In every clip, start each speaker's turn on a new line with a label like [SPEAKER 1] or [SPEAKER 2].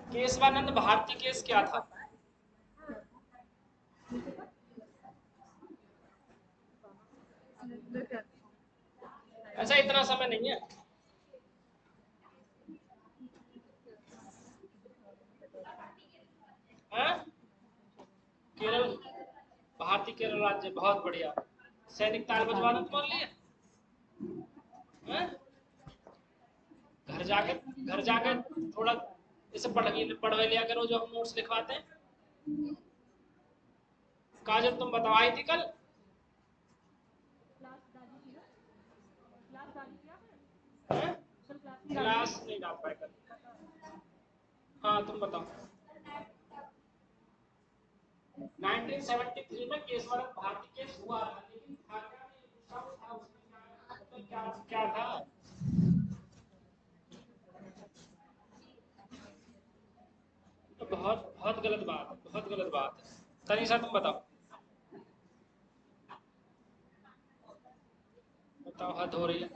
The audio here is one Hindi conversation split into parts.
[SPEAKER 1] केशवानंद भारती केस क्या था? ऐसा इतना समय नहीं है। हाँ? केरल, भारतीय केरल राज्य, बहुत बढ़िया। सैनिक ताल बजवाना तो मान लिया। हाँ? घर जाके थोड़ा इसे पढ़ लिया करो जो हम नोट्स लिखवाते हैं। काजल तुम बताओ, आई थी कल? हाँ? क्लास नहीं डाल पाए कल। हाँ तुम बताओ। 1973 में केशवानंद भारती केस हुआ था, लेकिन था क्या, ये दूसरा वो था, उसमें क्या मतलब क्या क्या था? तो बहुत बहुत गलत बात है, बहुत गलत बात है। तनीषा तुम बताओ। बताओ, हद हो रही है।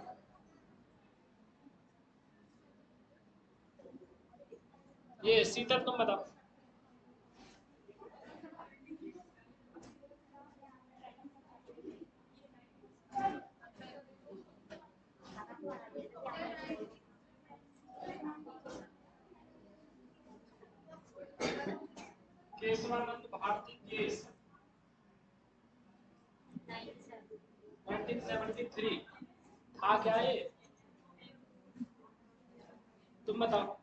[SPEAKER 1] ये शीतल तुम बताओ। केशवानंद भारती केस 1973 था क्या ये? तुम बताओ।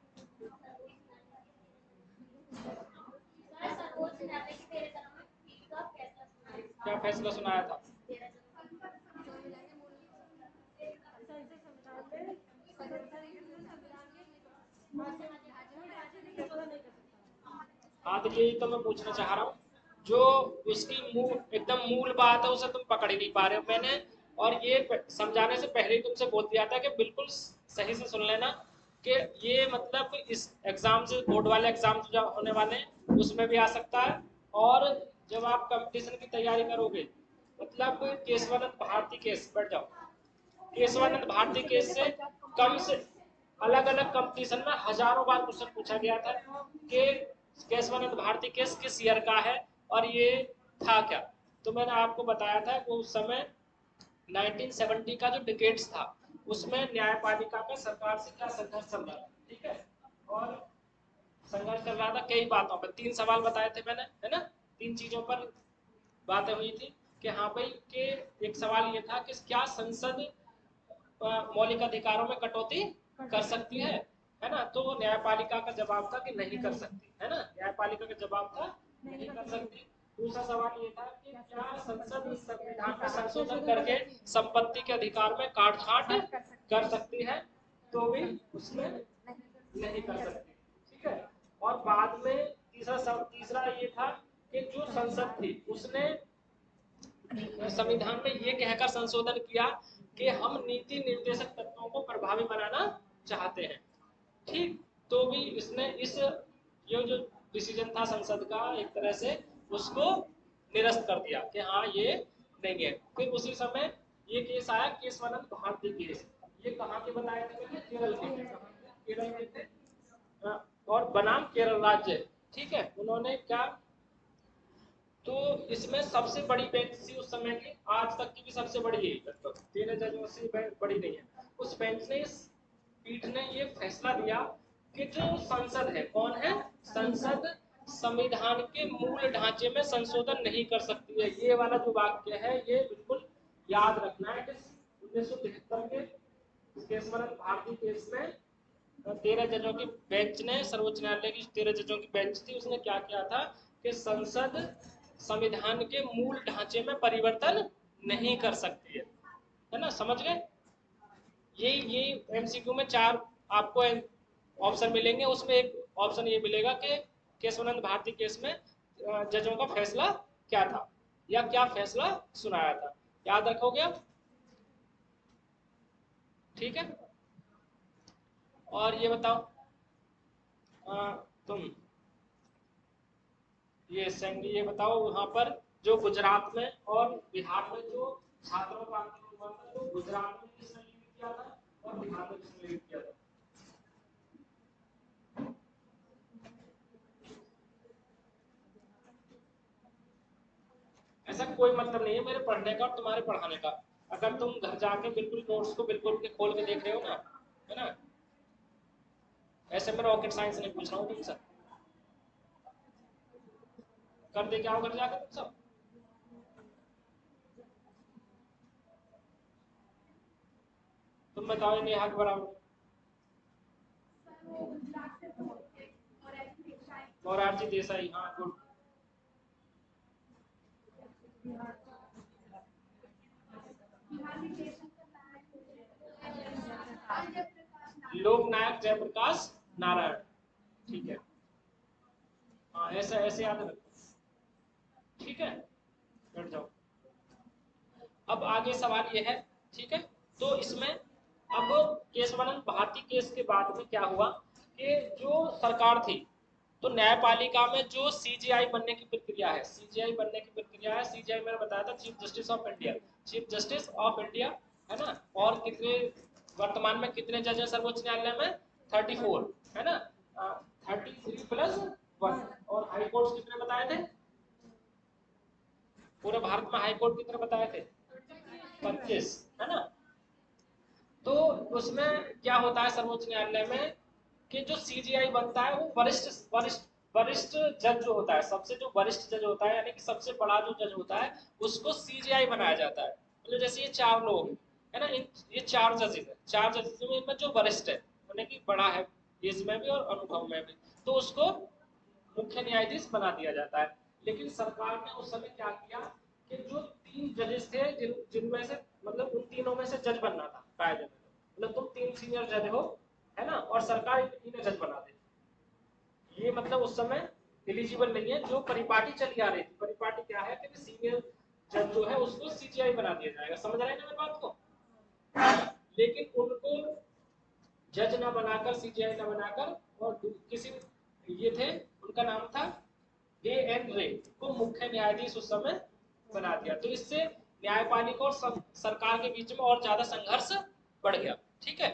[SPEAKER 1] क्या फैसला सुनाया था? हाँ तो यही तो मैं पूछना चाह रहा हूँ, जो उसकी एकदम मूल बात है उसे तुम पकड़ ही नहीं पा रहे हो। मैंने और ये समझाने से पहले ही तुमसे बोल दिया था कि बिल्कुल सही से सुन लेना, कि ये मतलब इस एग्जाम से, बोर्ड वाले एग्जाम जो होने वाले हैं उसमें भी आ सकता है, और जब आप कंपटीशन की तैयारी करोगे, मतलब केशवानंद भारती केस, बैठ जाओ, केशवानंद भारती केस से कम से अलग अलग कंपटीशन में हजारों बार क्वेश्चन पूछा गया था कि केशवानंद भारती केस किस ईयर का है और ये था क्या। तो मैंने आपको बताया था कि उस समय 1970 का जो डिकेट्स था उसमें न्यायपालिका का सरकार से क्या संघर्ष चल रहा था, ठीक है। और संघर्ष चल रहा था कई बातों पर, 3 सवाल बताए थे मैंने, है ना। 3 चीजों पर बातें हुई थी कि हाँ भाई, के एक सवाल ये था कि क्या संसद मौलिक अधिकारों में कटौती कर सकती है ना। तो न्यायपालिका का जवाब था कि नहीं कर सकती, है ना। न्यायपालिका का जवाब था नहीं कर सकती। दूसरा सवाल ये था कि क्या संसद संविधान में संशोधन करके संपत्ति के अधिकार में काट छांट कर सकती है, तो भी उसमें नहीं कर सकती, ठीक है। और बाद में तीसरा ये था कि जो संसद थी उसने संविधान में ये कहकर संशोधन किया कि हम नीति निर्देशक तत्वों को प्रभावी बनाना चाहते हैं, ठीक। तो भी इसने ये जो डिसीजन था संसद का, एक तरह से उसको निरस्त कर दिया कि हाँ ये नहीं है। फिर उसी समय ये केस आया, केशवानंद भारती केस। ये कहाँ के बताए थे मैंने? केरल के। केरल के थे। और बनाम केरल राज्य, ठीक है। उन्होंने क्या, तो इसमें सबसे बड़ी बेंच थी उस समय की, आज तक की भी सबसे बड़ी है, लगभग 13 जजों से बड़ी नहीं है। उस बेंच ने, इस पीठ ने ये फैसला दिया कि जो संसद है, कौन है? संसद संविधान के मूल ढांचे में संशोधन नहीं कर सकती है। ये वाला जो वाक्य है ये बिल्कुल याद रखना है कि 1973 के केशवानंद भारती केस में 13 जजों की बेंच ने, सर्वोच्च न्यायालय की 13 जजों की बेंच थी, उसने क्या किया था कि संसद संविधान के मूल ढांचे में परिवर्तन नहीं कर सकती है ना। समझ गए? ये एमसीक्यू में 4 आपको ऑप्शन मिलेंगे, उसमें एक ऑप्शन ये मिलेगा कि केशवानंद भारती केस में जजों का फैसला क्या था, या क्या फैसला सुनाया था। याद रखोगे आप? ठीक है। और ये बताओ, तुम ये बताओ, वहां पर जो गुजरात में और बिहार में जो छात्रों का आंदोलन हुआ था, तो गुजरात में किसने लीड किया था और बिहार में किसने लीड किया था? कोई मतलब नहीं है मेरे पढ़ने का और तुम्हारे पढ़ाने का, अगर तुम घर जाके बिल्कुल नोट्स को बिल्कुल के खोल के देख रहे हो ना, है ना। ऐसे मैं रॉकेट साइंस नहीं पूछ रहा हूँ तुमसे, कर दे क्या हो घर जाकर तुम सब। तुम बताओ नेहा के बराबर। मोरारजी देसाई, हाँ गुड। लोकनायक जयप्रकाश नारायण, ठीक है। हाँ ऐसा ऐसे याद रखो, ठीक है। बैठ जाओ। अब आगे सवाल ये है, ठीक है। तो इसमें अब केशवानंद भारती केस के बाद में क्या हुआ कि जो सरकार थी, तो न्यायपालिका में जो सीजीआई बनने की प्रक्रिया है, सीजीआई बनने की प्रक्रिया है, सीजीआई मैंने बताया था chief justice of India, chief justice of India, है ना। और कितने वर्तमान में कितने जज हैं सर्वोच्च न्यायालय में, 34, है ना। 33+1। और हाई कोर्ट कितने बताए थे, पूरे भारत में हाई कोर्ट कितने बताए थे, 25, है ना। तो उसमें क्या होता है सर्वोच्च न्यायालय में कि जो सीजीआई बनता है वो वरिष्ठ वरिष्ठ वरिष्ठ जज जो होता है, सबसे जो वरिष्ठ जज होता है, यानी कि सबसे बड़ा जो जज होता है, उसको सीजीआई बनाया जाता है। मतलब जैसे ये 4 लोग है ना, ये 4 जजेस है, 4 जजेस में इनमें जो वरिष्ठ है, यानी कि बड़ा है एज में भी और अनुभव में भी, तो उसको मुख्य न्यायाधीश बना दिया जाता है। लेकिन सरकार ने उस समय क्या किया कि जो 3 जजेस थे जिनमें से मतलब उन तीनों में से जज बनना था कायदे में, मतलब तुम 3 सीनियर जज हो, है ना, और सरकार इन्हें जज बना दे, ये मतलब उस समय एलिजिबल नहीं है। जो परिपाटी चली आ रही थी, परिपाटी क्या है कि सीनियर जज जो है उसको सीजीआई बना दिया जाएगा, समझ रहे हैं ना मेरी बात को। लेकिन उनको जज ना बनाकर, सीजीआई ना बनाकर, और किसी ये थे, उनका नाम था एन रे, को मुख्य न्यायाधीश उस समय बना दिया। तो इससे न्यायपालिका और सरकार के बीच में और ज्यादा संघर्ष बढ़ गया, ठीक है।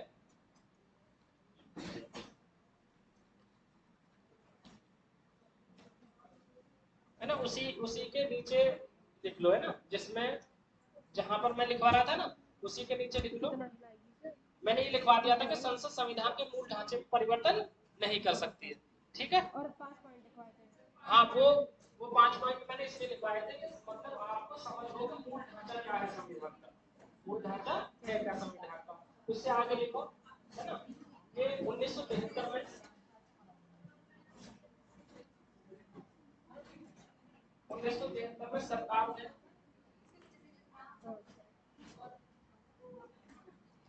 [SPEAKER 1] है ना, उसी उसी के नीचे लिख लो, है ना, जिसमें जहां पर मैं लिखवा रहा था ना, उसी के नीचे लिख लो। मैंने ये लिखवा दिया था कि संसद संविधान के मूल ढांचे में परिवर्तन नहीं कर सकती है, ठीक है। और 5 पॉइंट लिखवाए थे। हाँ वो 5 पॉइंट मैंने इसलिए लिखवाए थे कि मतलब आपको समझ हो कि मूल ढांचा क्या है संविधान का, मूल ढांचा है क्या संविधान का। उससे आगे लिखो, है ना, कि 1973 में 1973 में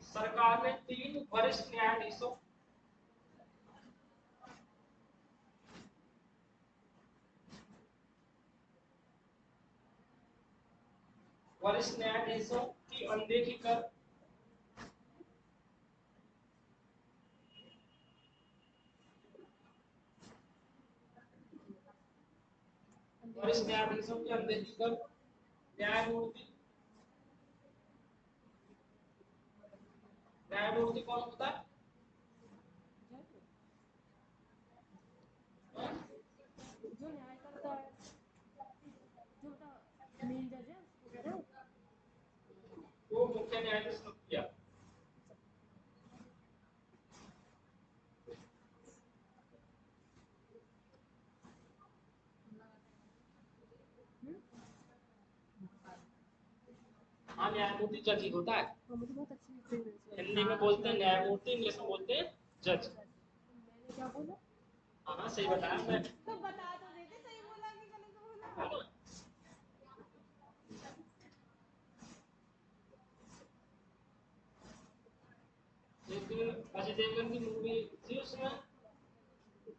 [SPEAKER 1] सरकार ने 3 वरिष्ठ न्यायाधीशों, वरिष्ठ न्यायाधीशों की अनदेखी कर, वरिष्ठ न्यायाधीशों की अनदेखी कर न्यायमूर्ति, न्यायमूर्ति कौन होता है, जो न्याय करता है, जो मेन जज है उसको कह रहे हो, वो मुख्य न्यायाधीश ने किया। हाँ न्यायमूर्ति जज ही होता है, मुझे बहुत अच्छी हिंदी में बोलते हैं न्यायमूर्ति, इंग्लिश में बोलते हैं जज। मैंने क्या बोला, हाँ सही बताया मैं, तो बता तो देते सही बोला कि गलत बोला। एक अजय देवगन की मूवी थी, उसमें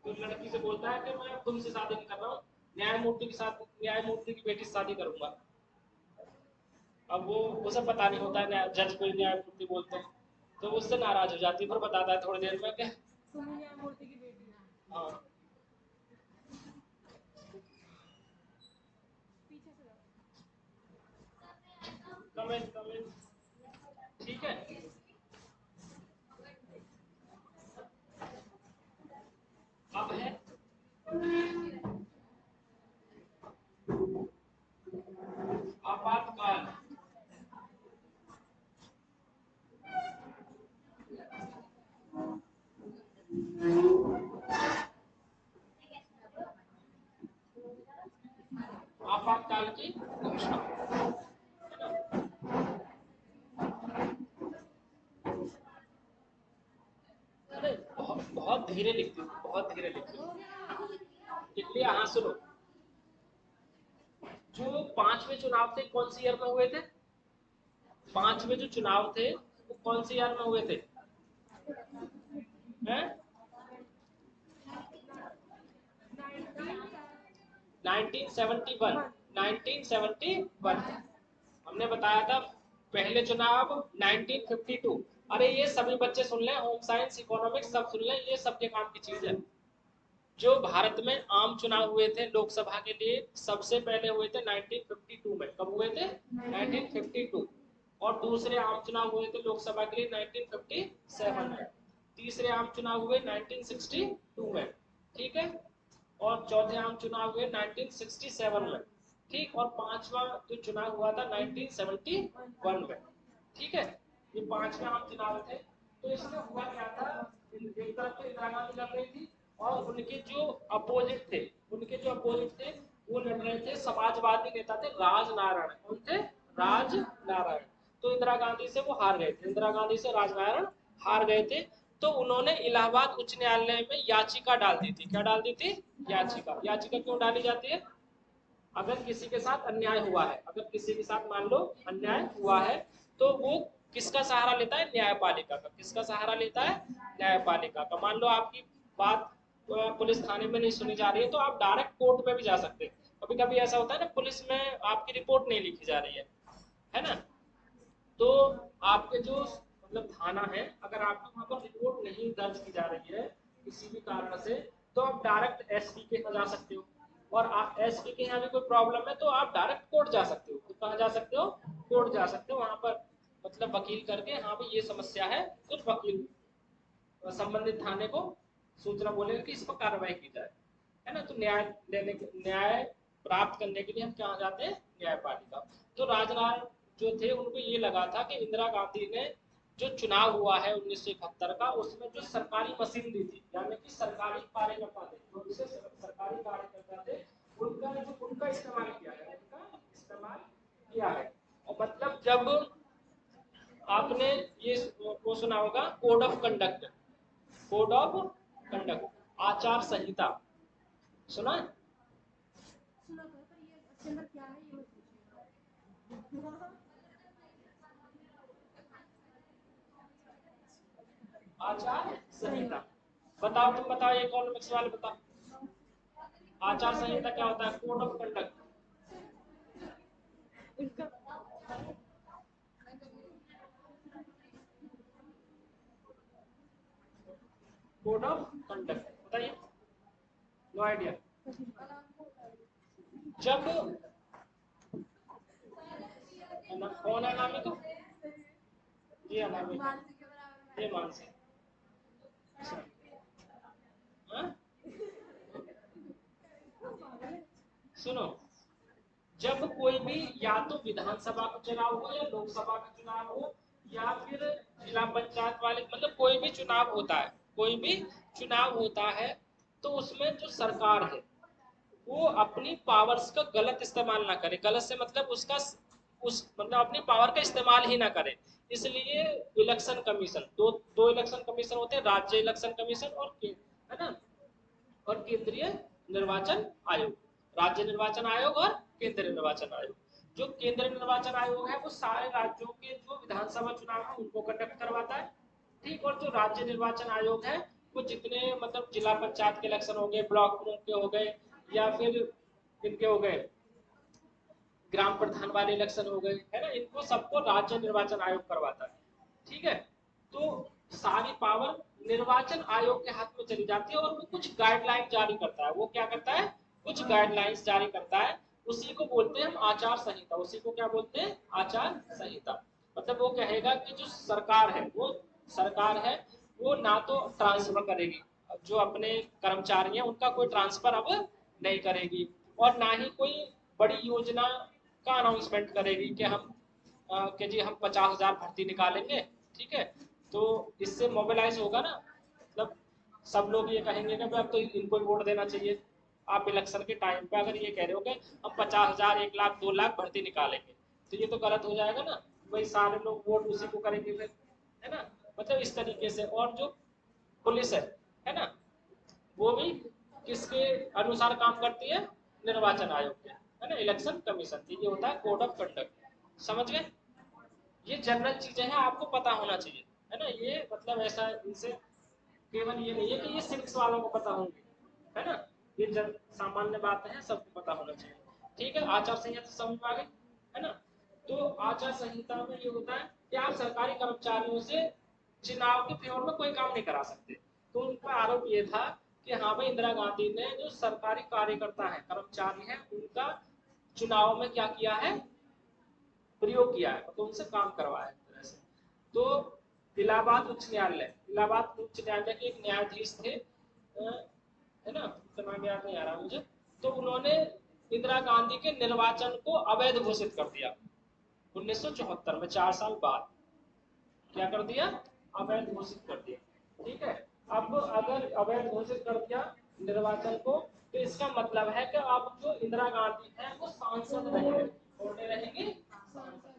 [SPEAKER 1] तो लड़की से बोलता है कि मैं तुमसे शादी नहीं कर रहा हूँ, न्यायमूर्ति के साथ, न्यायमूर्ति की बेटी से शादी करूंगा। अब वो उसे पता नहीं होता है जज को न्यायमूर्ति बोलते हैं, तो उससे नाराज हो जाती है, फिर बताता है थोड़ी देर में कि तुम न्यायमूर्ति की बेटी हो। हाँ पीछे से कमेंट कमेंट, ठीक है। अब है, अब काल की घोषणा, है ना। अरे बहुत धीरे लिखती हूँ, बहुत धीरे लिखती हूँ, इसलिए हाँ सुनो। जो पांचवें चुनाव थे कौन सी ईयर में हुए थे? पांचवें जो चुनाव थे वो कौन सी ईयर में हुए थे? हैं? 1971, 1971 हमने बताया था। पहले चुनाव 1952। अरे ये सभी बच्चे सुन लें, होम साइंस इकोनॉमिक्स सब सुन लें, ये सबके काम की चीज है। जो भारत में आम चुनाव हुए थे लोकसभा के लिए सबसे पहले हुए थे 1952 में। कब हुए थे? 1952। और दूसरे आम चुनाव हुए थे लोकसभा के लिए 1957 में। तीसरे आम चुनाव हुए 1962 में, ठीक है। और चौथे आम चुनाव हुए 1967 में, ठीक। और पांचवा जो चुनाव हुआ था 1971 में, ठीक है। ये पांचवे आम चुनाव थे। तो इसमें हुआ क्या था, एक तरफ तो इंदिरा गांधी लड़ रही थी और उनके जो अपोजिट थे वो लड़ रहे थे समाजवादी नेता थे राजनारायण। कौन थे? राजनारायण। तो इंदिरा गांधी से वो हार गए थे, इंदिरा गांधी से राजनारायण हार गए थे। तो उन्होंने इलाहाबाद उच्च न्यायालय में याचिका डाल दी थी। क्या डाल दी थी? याचिका। याचिका क्यों डाली जाती है? अगर किसी के साथ अन्याय हुआ है, अगर किसी के साथ मान लो अन्याय हुआ है, तो वो किसका सहारा लेता है? न्यायपालिका का। किसका सहारा लेता है? न्यायपालिका का। मान लो आपकी बात पुलिस थाने में नहीं सुनी जा रही है तो आप डायरेक्ट कोर्ट में भी जा सकते हैं। कभी कभी ऐसा होता है ना, पुलिस में आपकी रिपोर्ट नहीं लिखी जा रही है ना। तो आपके जो मतलब थाना है, अगर आपकी वहां पर रिपोर्ट नहीं दर्ज की जा रही है किसी भी कारण से, तो आप डायरेक्ट एसपी के यहाँ जा सकते हो। और आप एसपी के यहाँ भी कोई प्रॉब्लम है तो आप डायरेक्ट कोर्ट जा सकते हो। तो कहाँ जा सकते हो? कोर्ट जा सकते हो। वहां पर मतलब वकील करके, हाँ भाई ये समस्या है, तो वकील संबंधित थाने को सूचना बोलेगा कि इस पर कार्रवाई की जाए, है ना। तो न्याय प्राप्त करने के लिए हम कहाँ जाते हैं? न्यायपालिका। तो राजनारायण जो थे उनको ये लगा था कि इंदिरा गांधी ने जो चुनाव हुआ है 1971 का, उसमें जो सरकारी मशीन दी थी, यानी कि सरकारी कार्यकर्ता थे, जो उनसे सरकारी कार्यकर्ता थे, उनका इस्तेमाल किया है, उनका इस्तेमाल किया है। और मतलब जब आपने ये वो सुना होगा code of conduct, code of conduct, आचार संहिता, सुना है? आचार संहिता। बताओ, तुम बताओ, ये इकोनॉमिक्स वाले बताओ, आचार संहिता क्या होता है? Code of conduct. Code of conduct बताइए। No idea. जब कौन है नामी? तो ये अनामी, ये मानसिक। हाँ? सुनो, जब कोई भी या तो विधानसभा का चुनाव हो या लोकसभा का चुनाव हो या फिर जिला पंचायत वाले, मतलब कोई भी चुनाव होता है, कोई भी चुनाव होता है, तो उसमें जो सरकार है वो अपनी पावर्स का गलत इस्तेमाल ना करे। गलत से मतलब उसका उस मतलब अपनी पावर का इस्तेमाल ही ना करे। इसलिए इलेक्शन कमीशन, दो इलेक्शन कमीशन होते हैं, राज्य इलेक्शन कमीशन और है ना, और केंद्रीय निर्वाचन आयोग। राज्य निर्वाचन आयोग और केंद्रीय निर्वाचन आयोग। जो केंद्रीय निर्वाचन आयोग है वो सारे राज्यों के जो विधानसभा चुनाव है उनको कंडक्ट करवाता है, ठीक। और जो राज्य निर्वाचन आयोग है वो जितने मतलब जिला पंचायत के इलेक्शन हो गए, ब्लॉक के हो गए, या फिर इनके हो गए ग्राम प्रधान वाले इलेक्शन हो गए, है ना, इनको सबको राज्य निर्वाचन आयोग करवाता है, ठीक है। तो सारी पावर निर्वाचन आयोग के हाथ में चली जाती है और वो कुछ गाइडलाइन जारी करता है। वो क्या करता है? कुछ गाइडलाइंस जारी करता है। उसी को बोलते हैं हम आचार संहिता। उसी को क्या बोलते हैं? आचार संहिता। मतलब वो कहेगा कि जो सरकार है वो ना तो ट्रांसफर करेगी, जो अपने कर्मचारी हैं उनका कोई ट्रांसफर अब नहीं करेगी, और ना ही कोई बड़ी योजना का अनाउंसमेंट करेगी कि जी हम 50,000 भर्ती निकालेंगे, ठीक है। तो इससे मोबिलाइज होगा ना, मतलब सब लोग ये कहेंगे कि अब तो इनको ही वोट देना चाहिए, आप इलेक्शन के टाइम पे अगर ये कह रहे हो कि हम 50,000, 1 लाख, 2 लाख भर्ती निकालेंगे, तो ये तो गलत हो जाएगा ना। वही सारे लोग वोट उसी को करेंगे फिर, है ना। मतलब इस तरीके से। और जो पुलिस है ना, वो भी किसके अनुसार काम करती है? निर्वाचन आयोग के, है ना, इलेक्शन कमीशन की। ये होता है कोड ऑफ कंडक्ट। समझ गए? ये जनरल चीजें हैं, आपको पता होना चाहिए, है ना। ये मतलब ऐसा इनसे केवल ये नहीं है कि ये सिविक्स वालों को पता होंगे, है ना। ये जन सामान्य बातें हैं, सबको पता होना चाहिए। ठीक है, आचार संहिता तो समझ में आ गई, है ना। तो आचार संहिता में ये होता है कि आप सरकारी कर्मचारियों से चुनाव के फेवर में कोई काम नहीं करा सकते। तो उनका आरोप ये था कि हाँ भाई, इंदिरा गांधी ने जो सरकारी कार्यकर्ता है, कर्मचारी है, उनका चुनाव में क्या किया है? प्रयोग किया है, तो उनसे काम करवाया है एक तरह से। तो इलाहाबाद उच्च न्यायालय, इलाहाबाद उच्च न्यायालय के एक न्यायाधीश थे, है ना, उनका नाम याद नहीं आ रहा मुझे। तो उन्होंने इंदिरा गांधी के निर्वाचन को अवैध घोषित कर दिया 1974 में, 4 साल बाद। क्या कर दिया? अवैध घोषित कर दिया। ठीक है। अब अगर अवैध घोषित कर दिया निर्वाचन को, तो इसका मतलब है कि अब जो इंदिरा गांधी है वो सांसद नहीं रहेंगे,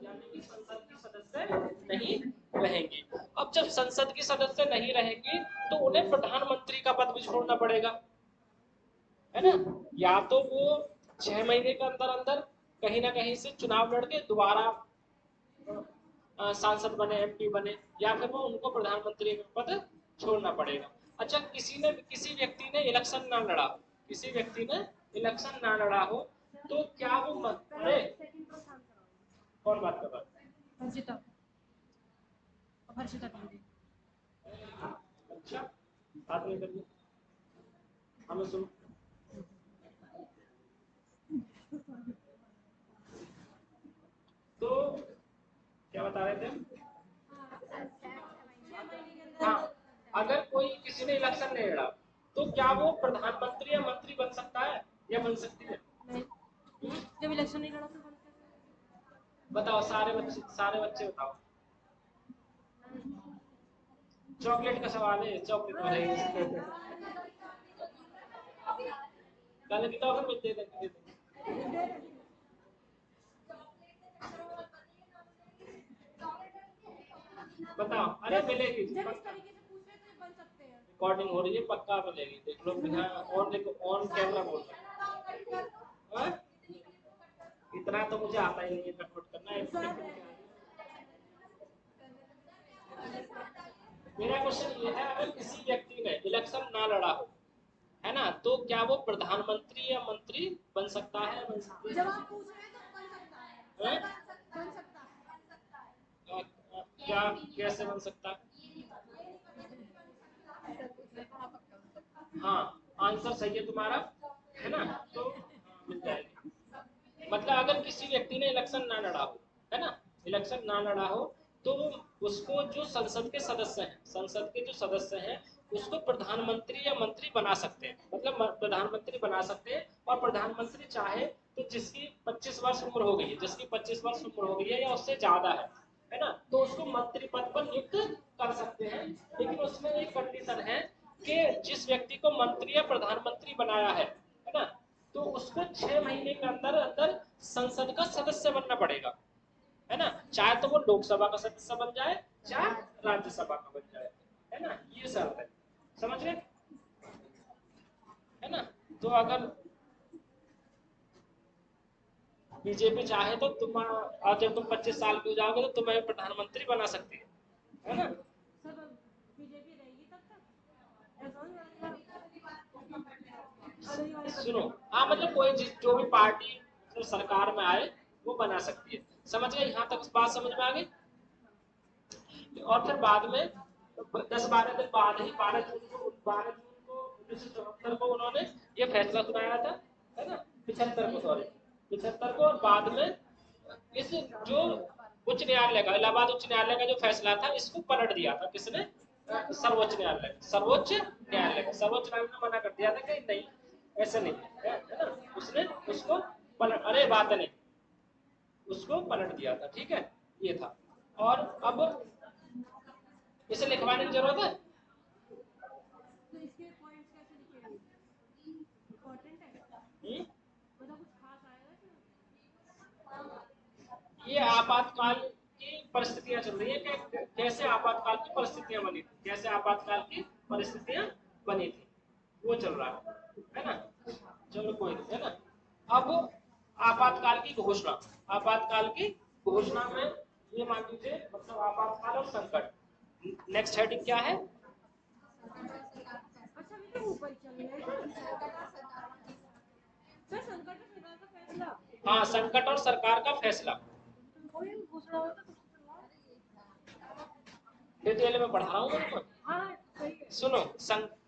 [SPEAKER 1] यानी कि संसद की सदस्य नहीं रहेंगी। अब जब संसद की सदस्य नहीं रहेंगी, तो उन्हें प्रधानमंत्री का पद भी छोड़ना पड़ेगा, है ना। या तो वो 6 महीने के अंदर अंदर कहीं ना कहीं से चुनाव लड़के दोबारा सांसद बने, एमपी बने, या फिर वो उनको प्रधानमंत्री का पद छोड़ना पड़ेगा। अच्छा, किसी व्यक्ति ने इलेक्शन ना लड़ा, किसी व्यक्ति ने इलेक्शन ना लड़ा हो, तो क्या वो अरे कौन बात कर रहा है? हर्षिता, हर्षिता। अच्छा, बात नहीं करनी, हमें सुनो। तो क्या बता रहे थे? हाँ, अगर कोई किसी ने इलेक्शन नहीं लड़ा, तो क्या वो प्रधानमंत्री या मंत्री बन सकता है या बन सकती है? जब इलेक्शन नहीं लड़ा तो बताओ, सारे बच्चे बताओ। चॉकलेट का सवाल है, चॉकलेट मिलेगी। कल की तो मिलते देंगे। बताओ, अरे मिलेगी, रिकॉर्डिंग हो रही है, पक्का मिलेगी, देख लो बिना। और देखो, ऑन कैमरा बोल रहा है। इतना तो मुझे आता ही नहीं है कन्वर्ट करना है। मेरा क्वेश्चन ये है, अगर किसी व्यक्ति ने इलेक्शन ना लड़ा हो, है ना, तो क्या वो प्रधानमंत्री या मंत्री बन सकता है? बन सकती है? जब आप पूछ रहे हैं तो बन सकता है, बन सकता है। क्या, कैसे बन सकता है? हाँ, आंसर सही है तुम्हारा, है ना। तो मिल जाएगी। मतलब अगर किसी व्यक्ति ने इलेक्शन ना लड़ा हो, है ना, इलेक्शन ना लड़ा हो, तो उसको जो संसद के सदस्य हैं, संसद के जो सदस्य हैं, उसको प्रधानमंत्री या मंत्री बना सकते हैं। मतलब प्रधानमंत्री बना सकते हैं। और प्रधानमंत्री चाहे तो जिसकी 25 वर्ष उम्र हो गई है, जिसकी 25 वर्ष उम्र हो गई है या उससे ज्यादा है ना, तो उसको मंत्री पद पर नियुक्त कर सकते हैं। लेकिन उसमें एक कंडीशन है कि जिस व्यक्ति को मंत्री या प्रधानमंत्री बनाया है ना, तो उसको 6 महीने के अंदर अंदर संसद का सदस्य बनना पड़ेगा, है ना। चाहे तो वो लोकसभा का सदस्य बन जाए, चाहे राज्यसभा का बन जाए, है ना। ये शर्त है, समझ गए, है ना। तो अगर बीजेपी चाहे तो जब तुम 25 साल के हो जाओगे, तो तुम्हें प्रधानमंत्री बना सकती है ना। बीजेपी रहेगी तब तक। सुनो, हाँ, मतलब कोई जो भी पार्टी जो सरकार में आए, वो बना सकती है। समझ गए? यहाँ तक बात समझ में आ गई। और फिर बाद में 10-12 दिन बाद ही 12 जून को 1974 को उन्होंने ये फैसला सुनाया था, है ना। 75 को, सॉरी, 75 को। और बाद में इस जो उच्च न्यायालय का, इलाहाबाद उच्च न्यायालय का जो फैसला था, इसको पलट दिया था किसने? सर्वोच्च न्यायालय। सर्वोच्च न्यायालय ने मना कर दिया था कि नहीं, ऐसे नहीं है ना। उसने उसको पलट, अरे बात नहीं, उसको पलट दिया था। ठीक है, ये था। और अब इसे लिखवाने की जरूरत है? तो इसके पॉइंट्स कैसे लिखेंगे? इम्पोर्टेंट है। ये आपातकाल की परिस्थितियां चल रही है कि कैसे आपातकाल की परिस्थितियां बनी थी, कैसे आपातकाल की परिस्थितियां बनी थी, वो चल रहा है ना। चलो कोई नहीं, है ना। अब आपातकाल की घोषणा, आपातकाल की घोषणा में ये मान लीजिए मतलब आपातकाल और संकट, नेक्स्ट हेडिंग क्या है? हाँ, संकट और सरकार का फैसला। डिटेल में पढ़ा रहा हूँ। सुनो,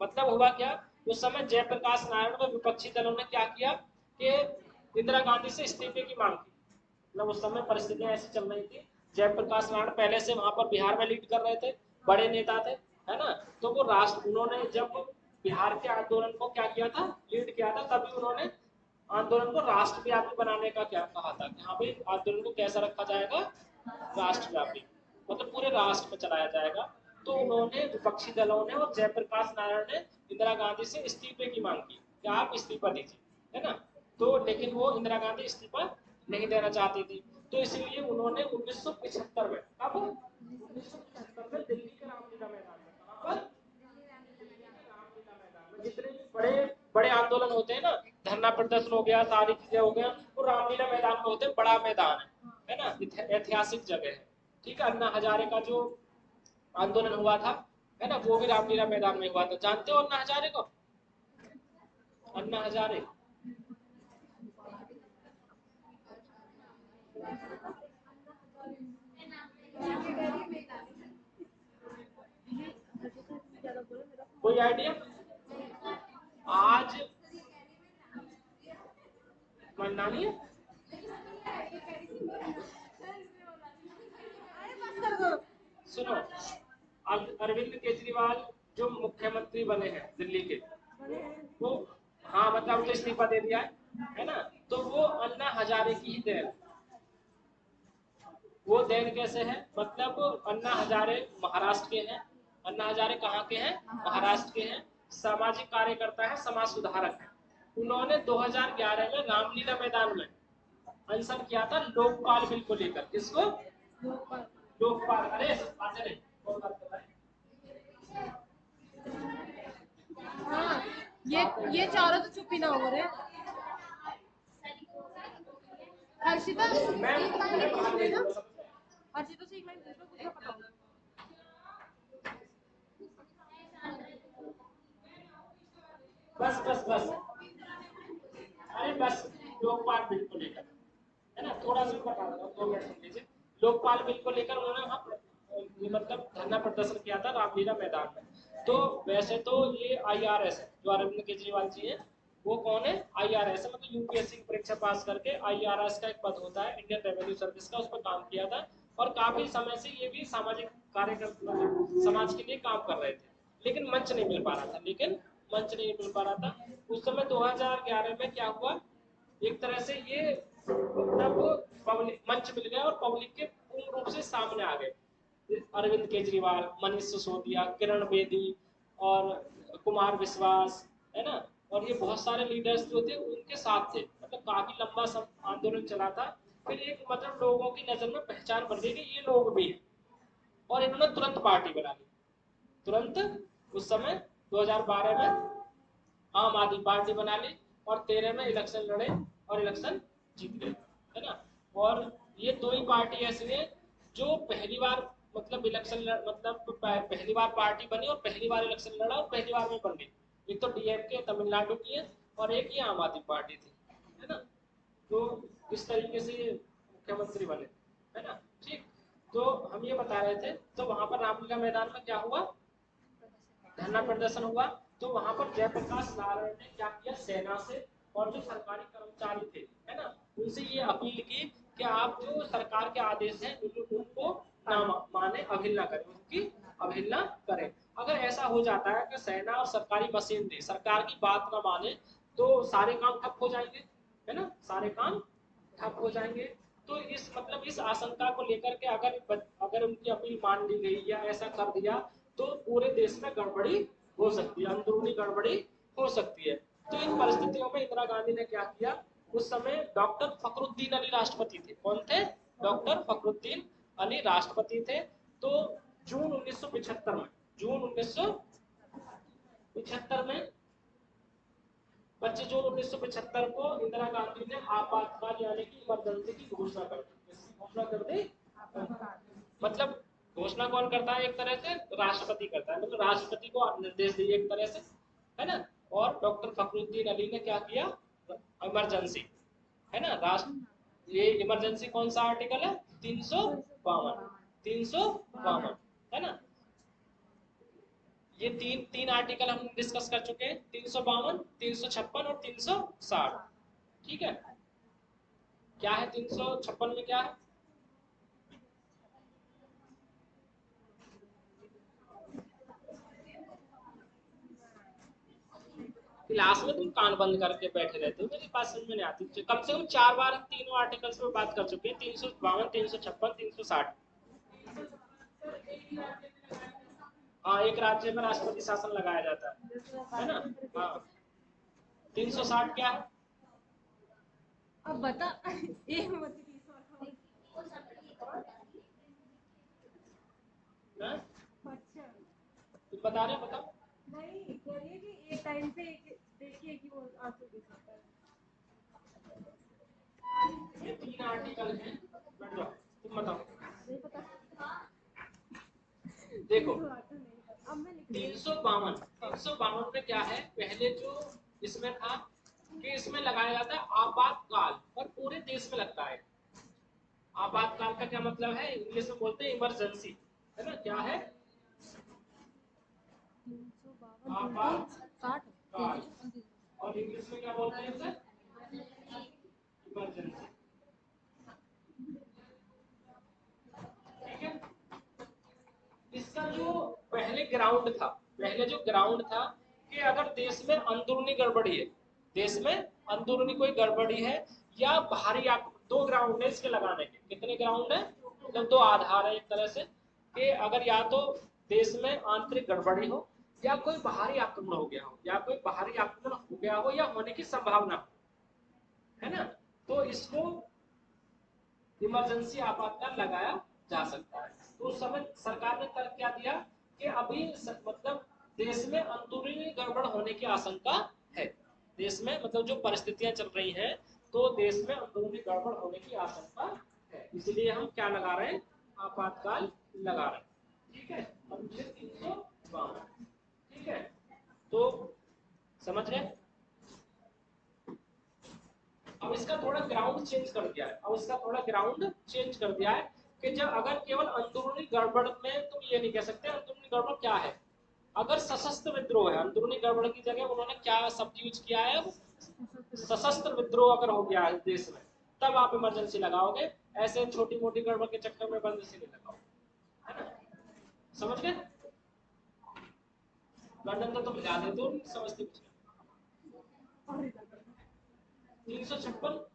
[SPEAKER 1] मतलब हुआ क्या, उस समय जयप्रकाश नारायण व विपक्षी दलों ने क्या किया कि इंदिरा गांधी से इस्तीफे की मांग की। मतलब उस समय परिस्थितियां ऐसी चल रही थी, जयप्रकाश नारायण पहले से वहां पर बिहार में लीड कर रहे थे, बड़े नेता थे, है ना। तो वो राष्ट्र, उन्होंने जब बिहार के आंदोलन को क्या किया था, लीड किया था, तभी उन्होंने आंदोलन को राष्ट्रव्यापी बनाने का क्या कहा था कि हाँ भाई आंदोलन को कैसा रखा जाएगा, राष्ट्रव्यापी, मतलब पूरे राष्ट्र में चलाया जाएगा। तो उन्होंने, विपक्षी दलों ने और जयप्रकाश नारायण ने इंदिरा गांधी से इस्तीफे की मांग की कि आप इस्तीफा दीजिए, है ना। तो लेकिन वो इंदिरा गांधी इस्तीफा नहीं देना चाहती थी, तो इसलिए उन्होंने 1975 में, अब 1975 में दिल्ली के रामलीला मैदान में, कहां पर, रामलीला मैदान में, जितने भी बड़े बड़े आंदोलन होते हैं ना, धरना प्रदर्शन हो गया, सारी चीजें हो गया, वो रामलीला मैदान में होते हैं, बड़ा मैदान है ना, ऐतिहासिक जगह है। ठीक है, अन्ना हजारे का जो आंदोलन हुआ था, है ना, वो भी रामलीला मैदान में हुआ था। जानते हो अन्ना हजारे को? अन्ना हजारे, कोई आइडिया? आज मनानी है। सुनो, अरविंद केजरीवाल जो मुख्यमंत्री बने हैं दिल्ली के, वो, हाँ मतलब तो इस्तीफा दे दिया है ना। तो वो अन्ना हजारे की ही देन, वो देन कैसे है, मतलब अन्ना हजारे महाराष्ट्र के हैं। अन्ना हजारे कहाँ के हैं? महाराष्ट्र के हैं। सामाजिक कार्यकर्ता है, समाज सुधारक है। उन्होंने 2011 में रामलीला मैदान में अनशन किया था लोकपाल बिल को लेकर। किसको? लोकपाल। अरे आते नहीं, कौन बात कर रहा है?
[SPEAKER 2] हाँ, ये चारों तो चुप ही ना हो रहे। हर्षिता
[SPEAKER 1] मैं
[SPEAKER 2] एक लाइन लिख के
[SPEAKER 1] बाहर नहीं
[SPEAKER 2] देना।
[SPEAKER 1] बोल सकता।
[SPEAKER 2] हर्षिता से एक लाइन पूछो, कुछ बताओ।
[SPEAKER 1] बस बस बस, अरे बस, लोकपाल बिल को लेकर, है ना, थोड़ा सा बता रहा हूँ, 2 मिनट सुन लीजिए। लोकपाल बिल को लेकर उन्होंने वहाँ मतलब धरना प्रदर्शन किया था रामलीला मैदान में। तो वैसे तो ये आईआरएस है, जो अरविंद केजरीवाल जी है, वो कौन है? आईआरएस है, मतलब यूपीएससी की परीक्षा पास करके आईआरएस का एक पद होता है, इंडियन रेवेन्यू सर्विस का, उस पर काम किया था। और काफी समय से ये भी सामाजिक कार्यकर्ता, समाज के लिए काम कर रहे थे, लेकिन मंच नहीं मिल पा रहा था, लेकिन मंच नहीं मिल पा रहा था। उस समय 2011 में क्या हुआ, एक तरह से ये मतलब पब्लिक मंच मिल गया और पब्लिक के पूर्ण रूप से सामने आ गए। अरविंद केजरीवाल, मनीष सिसोदिया, किरण बेदी और कुमार विश्वास, है ना, और ये बहुत सारे लीडर्स जो थे उनके साथ थे। मतलब काफी लंबा आंदोलन चला था। फिर एक मतलब लोगों की नजर में पहचान बन गई कि ये लोग भी हैं, और इन्होंने तुरंत पार्टी बना ली, तुरंत। उस समय 2012 में आम आदमी पार्टी बना ली, और 13 में इलेक्शन लड़े और इलेक्शन जीत गए, है ना। और ये 2 ही पार्टी ऐसी है जो पहली बार मतलब इलेक्शन मतलब पहली बार पार्टी बनी और पहली बार इलेक्शन लड़ा और पहली बार में बन गई। एक तो डीएमके तमिलनाडु की है, और एक ही आम आदमी पार्टी थी, है ना। तो इस तरीके से मुख्यमंत्री बने, है ना। ठीक, तो हम ये बता रहे थे, तो वहां पर रामलीला मैदान में क्या हुआ, धरना प्रदर्शन हुआ। तो वहां पर जयप्रकाश नारायण ने क्या किया, सेना से और जो सरकारी कर्मचारी थे, है ना, उनसे ये अपील की कि आप जो सरकार के आदेश हैं उनको ना माने, अवहेलना करें, उनकी अवहेलना करें। अगर ऐसा हो जाता है कि सेना और सरकारी मशीनरी सरकार की बात ना माने, तो सारे काम ठप हो जाएंगे, है ना, सारे काम ठप हो जाएंगे। तो इस मतलब इस आशंका को लेकर के अगर उनकी अपील मान ली गई या ऐसा कर दिया, तो पूरे देश में गड़बड़ी हो सकती है, अंदरूनी गड़बड़ी हो सकती है। तो इन परिस्थितियों में इंदिरा गांधी ने क्या किया, उस समय डॉक्टर फखरुद्दीन अली राष्ट्रपति थे। कौन थे? डॉक्टर फखरुद्दीन अली राष्ट्रपति थे। तो जून 1975 में, जून 1975 में 25 जून 1975 को इंदिरा गांधी ने आपातकाल यानी कि इमरजेंसी की घोषणा कर दी। इसकी घोषणा कर दी, मतलब घोषणा कौन करता है? एक तरह से राष्ट्रपति करता है, मतलब राष्ट्रपति को निर्देश दिए एक तरह से, है ना। और डॉक्टर फखरुद्दीन अली ने क्या किया? इमरजेंसी, है ना, राष्ट्र, ये इमरजेंसी कौन सा आर्टिकल है? 352, 352, है ना। ये तीन आर्टिकल हम डिस्कस कर चुके हैं, 352, 356 और 360। ठीक है, क्या है 356 में? क्या है? क्लास में तुम कान बंद करके बैठे रहते हो, मेरी बात समझ में नहीं आती। कम से कम 4 बार हम तीनों आर्टिकल्स पे बात कर चुके हैं, 352, 356, 360। हाँ, एक राज्य में राष्ट्रपति शासन लगाया जाता है ना। हाँ, 360 क्या है?
[SPEAKER 2] अब बता। एक मत अच्छा
[SPEAKER 1] तुम बता रहे हो, बताओ।
[SPEAKER 2] नहीं, कह रही है कि एक टाइम पे देखिए कि वो आंसू दे सकता है।
[SPEAKER 1] ये 3 आर्टिकल हैं, बैठ जाओ, तुम बताओ।
[SPEAKER 2] नहीं पता।
[SPEAKER 1] देखो,
[SPEAKER 2] अब मैं लिख रही हूँ।
[SPEAKER 1] 352 में क्या है? पहले जो इसमें था कि इसमें लगाया जाता है आपातकाल, और पूरे देश में लगता है। आपातकाल का क्या मतलब है? इंग्लिश में बोलते हैं इमरजेंसी, है ना। क्या है?
[SPEAKER 2] 352,
[SPEAKER 1] आपातकाल, और इंग्लिश में क्या बोलते हैं इसे? इमरजेंसी। ठीक है, इसका जो पहले ग्राउंड था, पहले जो ग्राउंड था कि अगर देश में अंदरूनी गड़बड़ी है, देश में अंदरूनी कोई गड़बड़ी है या बाहरी, आप 2 ग्राउंड है इसके लगाने के। कितने ग्राउंड है? मतलब 2 आधार है एक तरह से, कि अगर या तो देश में आंतरिक गड़बड़ी हो, या कोई बाहरी आक्रमण हो गया हो, या कोई बाहरी आक्रमण हो गया हो या होने की संभावना हो, है ना, तो इसको इमरजेंसी आपातकाल लगाया जा सकता है। तो उस समय सरकार ने तर्क क्या दिया कि अभी मतलब देश में अंदरूनी गड़बड़ होने की आशंका है। देश में मतलब जो परिस्थितियां चल रही हैं, तो देश में अंदरूनी गड़बड़ होने की आशंका है, इसलिए हम क्या लगा रहे हैं? आपातकाल लगा रहे हैं। ठीक है, अनुच्छेद 352। ठीक है, तो समझ रहे? अब इसका थोड़ा ग्राउंड चेंज कर दिया है, अब इसका थोड़ा ग्राउंड चेंज कर दिया है कि जब अगर केवल अंदरूनी गड़बड़ में, तुम ये नहीं कह सकते अंदरूनी गड़बड़ क्या है। अगर सशस्त्र विद्रोह है, अंदरूनी गड़बड़ की जगह उन्होंने क्या शब्द यूज किया है? अब सशस्त्र विद्रोह अगर हो गया है देश में, तब आप इमरजेंसी लगाओगे। ऐसे छोटी मोटी गड़बड़ के चक्कर में इमरजेंसी नहीं लगाओ, है ना। समझ गए? लंदन तो तुम जा देते हो, समझते कुछ नहीं। 356,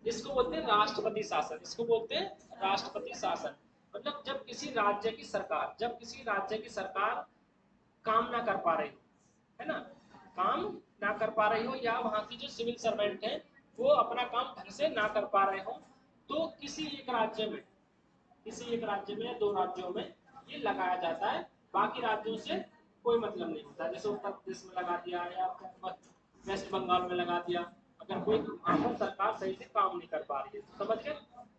[SPEAKER 1] इसको बोलते हैं राष्ट्रपति शासन, इसको बोलते हैं राष्ट्रपति शासन। मतलब जब किसी राज्य की सरकार, जब किसी राज्य की सरकार काम ना कर पा रही हो, है ना, काम ना कर पा रही हो, या वहां की जो सिविल सर्वेंट है वो अपना काम ढंग से ना कर पा रहे हो, तो किसी एक राज्य में, किसी एक राज्य में, 2 राज्यों में ये लगाया जाता है। बाकी राज्यों से कोई मतलब नहीं होता। जैसे उत्तर प्रदेश में लगा दिया या वेस्ट बंगाल में लगा दिया, अगर कोई वहां पर सरकार सही से काम नहीं कर पा रही है, तो समझ गए?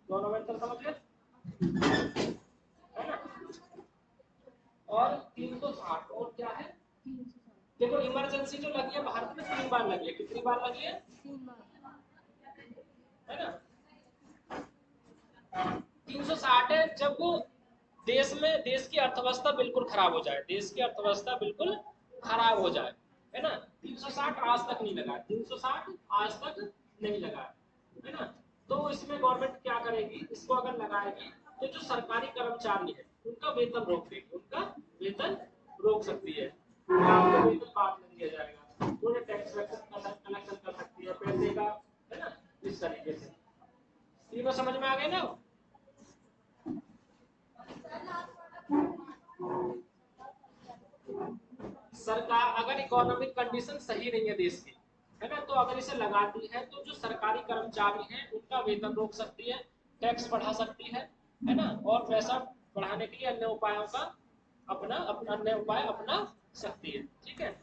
[SPEAKER 1] दोनों में तो समझ गए, है ना। और 360 और क्या है? देखो, इमरजेंसी जो लगी है भारत में 3 बार लगी है। कितनी बार लगी है? 3 बार, है ना। 360 है जब देश में, देश की अर्थव्यवस्था बिल्कुल खराब हो जाए, देश की अर्थव्यवस्था बिल्कुल खराब हो जाए, है ना। 360 आज तक नहीं लगा, 360 आज तक नहीं लगा, है ना। तो इसमें गवर्नमेंट क्या करेगी? इसको अगर लगाएगी तो जो सरकारी कर्मचारी है उनका वेतन रोक देगी, उनका वेतन रोक सकती है, आपको वेतन काट दिया जाएगा, थोड़े टैक्स कलेक्शन कर सकती है पैसे का, है ना, इस तरीके से। तीनों समझ में आ गए ना? सरकार अगर इकोनॉमिक कंडीशन सही नहीं है देश की, है ना, तो अगर इसे लगाती है तो जो सरकारी कर्मचारी हैं उनका वेतन रोक सकती है, टैक्स बढ़ा सकती है ना, और पैसा बढ़ाने के लिए अन्य उपायों का अन्य उपाय अपना सकती है। ठीक है,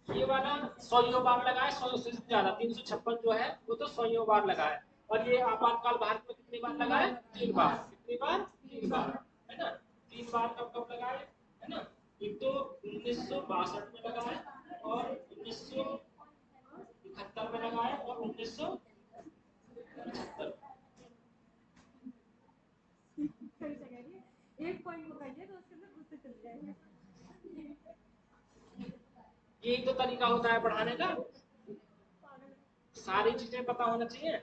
[SPEAKER 1] ये वाला 100 बार लगा है, 100 से ज्यादा 356 जो है वो तो 100 बार लगा है। और ये आपातकाल भारत में कितनी बार लगा है? 3 बार। कितनी बार? 3 बार, है ना। 3 बार कब कब लगा है ना। एक तो 1962 में लगा है, और 1971 में लगा है, और 1975।
[SPEAKER 2] एक पॉइंट बताइए तो उसके अंदर गुस्से चल जाएंगे।
[SPEAKER 1] यही तो तरीका होता है पढ़ाने का, सारी चीजें पता होना चाहिए।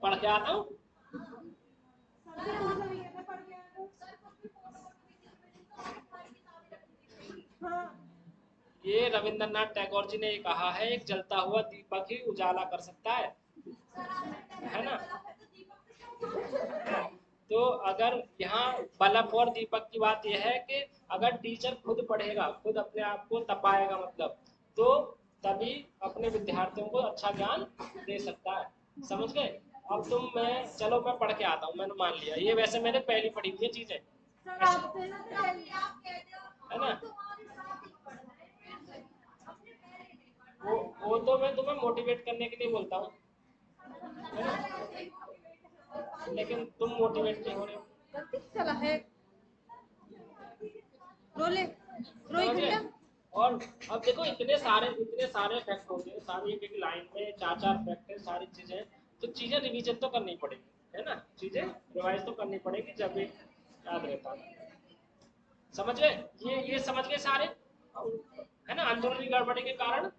[SPEAKER 1] पढ़ के आता हूँ। ये रविंद्रनाथ टैगोर जी ने कहा है, एक जलता हुआ दीपक ही उजाला कर सकता है ना। तो अगर यहाँ बल्ब और दीपक की बात यह है कि अगर टीचर खुद पढ़ेगा, खुद अपने आप को तपाएगा, मतलब तो तभी अपने विद्यार्थियों को अच्छा ज्ञान दे सकता है। समझ गए? अब चलो मैं पढ़ के आता हूँ, मैंने मान लिया ये, वैसे मैंने पहली पढ़ी हुई चीजें, है ना। वो तो मैं तुम्हें मोटिवेट करने के लिए बोलता हूँ, लेकिन तुम मोटिवेट नहीं हो रहे हो।
[SPEAKER 2] चला है रोले
[SPEAKER 1] समझ गए? और अब देखो इतने सारे फैक्ट होते हैं, सारी एक एक लाइन में चार चार फैक्ट है, सारी चीजें, तो चीजें रिवीजन तो करनी पड़ेगी, है ना। चीजें रिवाइज तो करनी पड़ेगी, जब भी याद रहता है। समझ गए? ये समझ गए सारे, है ना। अंदरूनी गड़बड़ी के कारण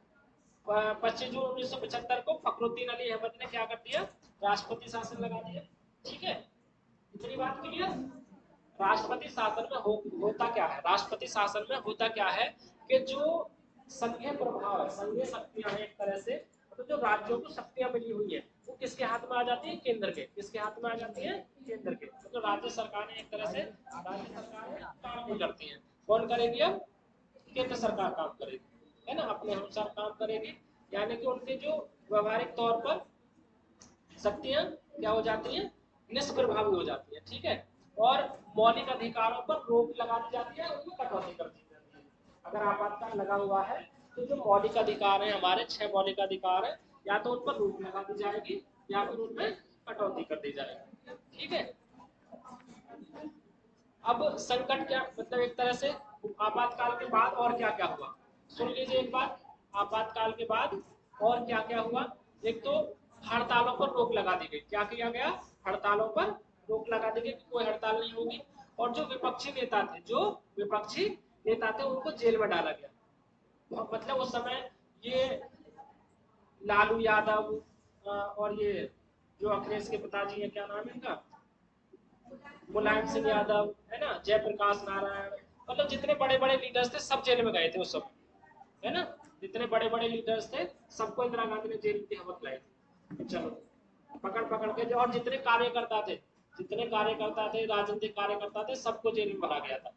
[SPEAKER 1] 25 जून 1975 को फखरुद्दीन अली अहमद ने क्या कर दिया? राष्ट्रपति शासन लगा दिया। ठीक है, इतनी बात क्लियर। राष्ट्रपति शासन में होता क्या है? राष्ट्रपति शासन में होता क्या है कि जो संघीय प्रभाव है, संघीय शक्तियां हैं एक तरह से, तो जो राज्यों को शक्तियां मिली हुई है वो किसके हाथ में आ जाती है? केंद्र के। किसके हाथ में आ जाती है? केंद्र के। तो राज्य सरकार एक तरह से, राज्य सरकार काम नहीं करती है। कौन करेगी अब? केंद्र सरकार काम करेगी, है ना, अपने अनुसार काम करेगी। यानी कि उनके जो व्यवहारिक तौर पर शक्तियां क्या हो जाती हैं? निष्प्रभावी हो जाती है। ठीक है, और मौलिक अधिकारों पर रोक लगा दी जाती है, उनकी कटौती कर दी जाती है। अगर आपातकाल लगा हुआ है तो जो मौलिक अधिकार है हमारे, 6 मौलिक अधिकार है, या तो उन पर रोक लगा दी जाएगी या फिर उनमें कटौती कर दी जाएगी। ठीक है, अब संकट क्या मतलब, एक तरह से आपातकाल के बाद और क्या क्या हुआ, सुन लीजिए एक बात। आपातकाल के बाद और क्या क्या हुआ? एक तो हड़तालों पर रोक लगा दी गई। क्या किया गया? हड़तालों पर रोक लगा दी गई कि कोई हड़ताल नहीं होगी। और जो विपक्षी नेता थे उनको जेल में डाला गया। मतलब उस समय ये लालू यादव और ये जो अखिलेश के पिताजी है, क्या नाम है इनका, मुलायम सिंह यादव, है ना, जयप्रकाश नारायण, मतलब जितने बड़े बड़े लीडर्स थे सब जेल में गए थे उस समय, है ना। जितने बड़े बड़े लीडर्स थे सबको इंदिरा गांधी ने जेल की हवक लाई थी। चलो पकड़ पकड़ के, और जितने कार्यकर्ता थे राजनीतिक कार्यकर्ता थे, सबको जेल में भरा गया था,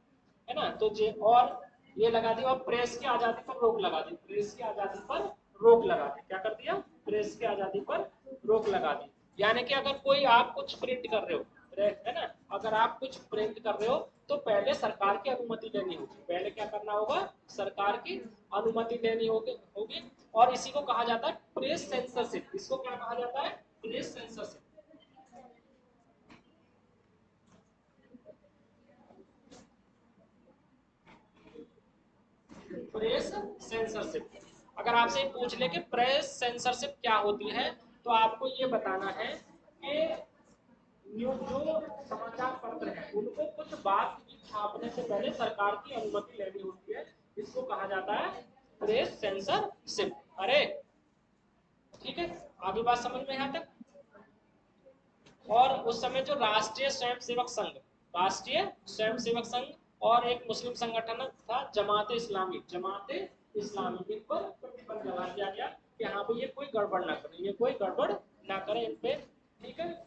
[SPEAKER 1] है ना। तो और ये लगा दी, और प्रेस की आजादी पर रोक लगा दी। प्रेस की आजादी पर रोक लगा दी। क्या कर दिया? प्रेस की आजादी पर रोक लगा दी। यानी कि अगर कोई आप कुछ प्रिंट कर रहे हो, है ना, अगर आप कुछ प्रिंट कर रहे हो तो पहले सरकार की अनुमति लेनी होगी। पहले क्या करना होगा? सरकार की अनुमति लेनी होगी। और इसी को कहा जाता है प्रेस सेंसरशिप। इसको क्या कहा जाता है? Press censorship. Press censorship. अगर आपसे पूछ ले कि प्रेस सेंसरशिप क्या होती है, तो आपको ये बताना है कि जो समाचार पत्र है उनको कुछ बात की छापने से पहले सरकार की अनुमति लेनी होती है। इसको कहा जाता है प्रेस सेंसरशिप। अरे ठीक है, आगे बात समझ में यहाँ तक। और उस समय जो राष्ट्रीय स्वयंसेवक संघ और एक मुस्लिम संगठन था जमात इस्लामी, इन पर प्रतिबंध लगा दिया गया कि हाँ भाई ये कोई गड़बड़ ना करें इन पे। ठीक है,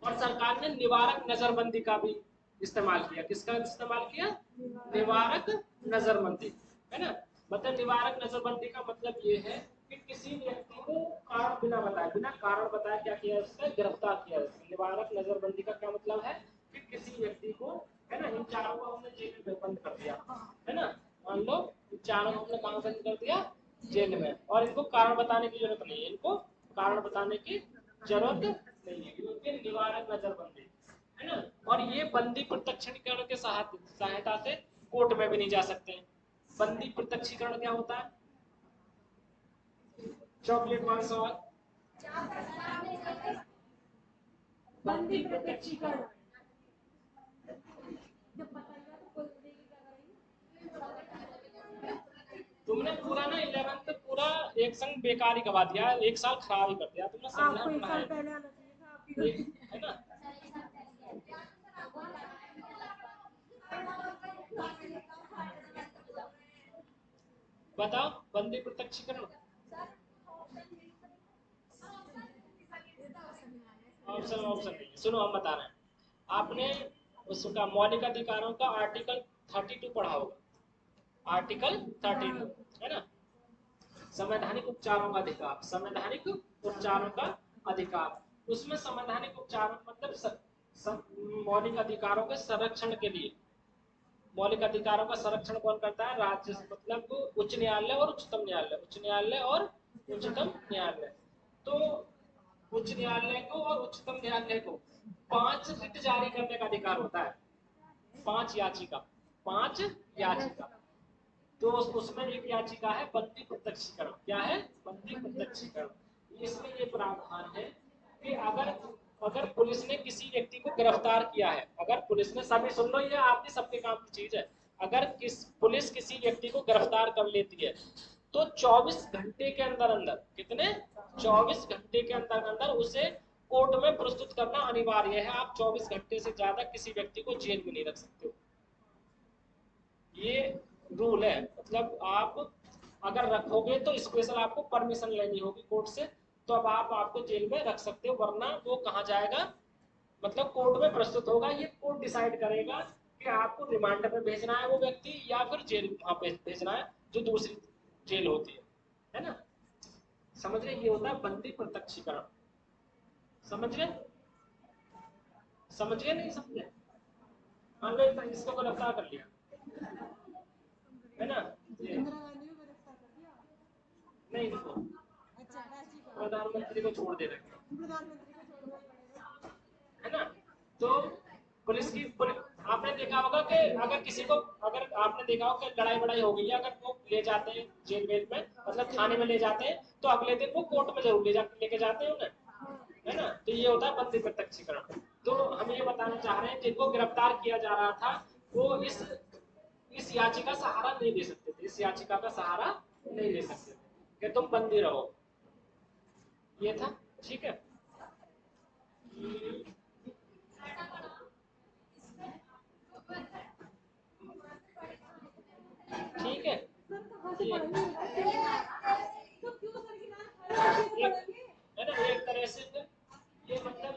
[SPEAKER 1] और सरकार ने निवारक नजरबंदी का भी इस्तेमाल किया। किसका इस्तेमाल किया? निवारक नजरबंदी, है ना। मतलब निवारक नजरबंदी का मतलब ये है कि किसी व्यक्ति को कारण बिना कारण बताए क्या किया उसने गिरफ्तार किया। निवारक नजरबंदी का क्या मतलब है कि किसी व्यक्ति को, है ना, इन चारों को हमने जेल में बंद कर दिया, है ना, मान लो इन चारों को हमने कहाँ बंद कर दिया, जेल में, और इनको कारण बताने की जरूरत नहीं है, इनको कारण बताने की जरूरत नहीं है, क्योंकि निवारक नजरबंदी, है ना। और ये बंदी प्रत्यक्षीकरण के सहायता से कोर्ट में भी नहीं जा सकते। बंदी प्रत्यक्षीकरण क्या होता है? चॉकलेट वाला सवाल। बंदी प्रत्यक्षीकरण तुमने पूरा ना 11th पूरा एक संग बेकार ही गवा दिया, एक साल खराब ही कर दिया तुमने, समझा पढ़ाया, है ना। बताओ बंदी प्रत्यक्षीकरण। ऑप्शन नहीं है, सुनो हम बता रहे हैं। आपने उसका मौलिक अधिकारों का आर्टिकल 32 पढ़ा होगा, आर्टिकल 32, है ना। संवैधानिक उपचारों का अधिकार, संवैधानिक उपचारों का अधिकार, उसमें संवैधानिक उपचार मतलब मौलिक अधिकारों के संरक्षण के लिए, मौलिक अधिकारों का संरक्षण कौन करता है? राज्य, मतलब उच्च न्यायालय और उच्चतम न्यायालय, उच्च न्यायालय और उच्चतम न्यायालय। तो उच्च न्यायालय को और उच्चतम न्यायालय को 5 रिट जारी करने का अधिकार होता है, 5 याचिका, 5 याचिका। तो उसमें एक याचिका है बंदी प्रत्यक्षीकरण। क्या है? बंदी प्रत्यक्षीकरण। इसमें ये प्रावधान है कि अगर पुलिस ने किसी व्यक्ति को गिरफ्तार किया है, अगर पुलिस ने, सभी सुन लो, ये आपकी सबके काम की चीज है, अगर पुलिस किसी व्यक्ति को गिरफ्तार कर लेती है तो 24 घंटे के अंदर अंदर, कितने? 24 घंटे के अंदर अंदर उसे कोर्ट में प्रस्तुत करना अनिवार्य है। आप 24 घंटे से ज्यादा किसी व्यक्ति को जेल में नहीं रख सकते हो, ये रूल है। मतलब आप अगर रखोगे तो स्पेशल आपको परमिशन लेनी होगी कोर्ट से, तो अब आपको जेल में रख सकते हो, वरना वो कहाँ जाएगा, मतलब कोर्ट में प्रस्तुत होगा। ये कोर्ट डिसाइड करेगा कि आपको रिमांड में भेजना है वो व्यक्ति या फिर जेल वहां पे भेजना है, जो दूसरी जेल होती है ना। समझ रहे? ये होता है बंदी प्रत्यक्षीकरण। समझ रहे? समझ गए? नहीं समझे? मान लो इसको गिरफ्तार कर लिया, है ना, ये नहीं, देखो प्रधानमंत्री को छोड़ दे रहे है ना। तो आपने देखा होगा कि अगर किसी को, अगर आपने देखा होगा कि लड़ाई वड़ाई हो गई है, अगर वो ले जाते हैं जेल वेल में, मतलब थाने में ले जाते हैं, तो अगले दिन वो कोर्ट में जरूर लेके जाते हैं उन्हें, है ना। तो ये होता है बंदी प्रत्यक्षीकरण। तो हम ये बताना चाह रहे हैं जिनको गिरफ्तार किया जा रहा था वो इस याचिका का सहारा नहीं ले सकते थे, इस याचिका का सहारा नहीं ले सकते थे कि तुम बंदी रहो, ये था। ठीक है, ठीक है, है ना। एक तरह से ये मतलब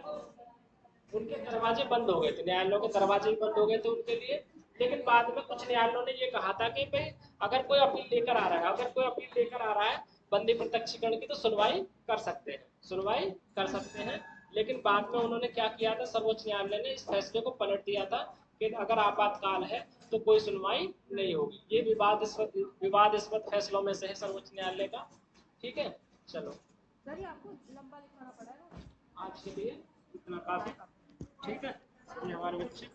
[SPEAKER 1] उनके दरवाजे बंद हो गए थे, न्यायालयों के दरवाजे भी बंद हो गए थे उनके लिए। लेकिन बाद में कुछ न्यायालयों ने ये कहा था कि भाई अगर कोई अपील लेकर आ रहा है, अगर कोई अपील लेकर आ रहा है बंदी प्रत्यक्षीकरण की, तो सुनवाई कर सकते हैं, सुनवाई कर सकते हैं। लेकिन बाद में उन्होंने क्या किया था, सर्वोच्च न्यायालय ने इस फैसले को पलट दिया था कि अगर आपातकाल है तो कोई सुनवाई नहीं होगी। ये विवादास्पद फैसलों में से है सर्वोच्च न्यायालय का। ठीक है, चलो
[SPEAKER 2] सर आपको लंबा लिखवाना पड़ेगा
[SPEAKER 1] आज के लिए इतना काफी। ठीक है, ये हमारे बच्चे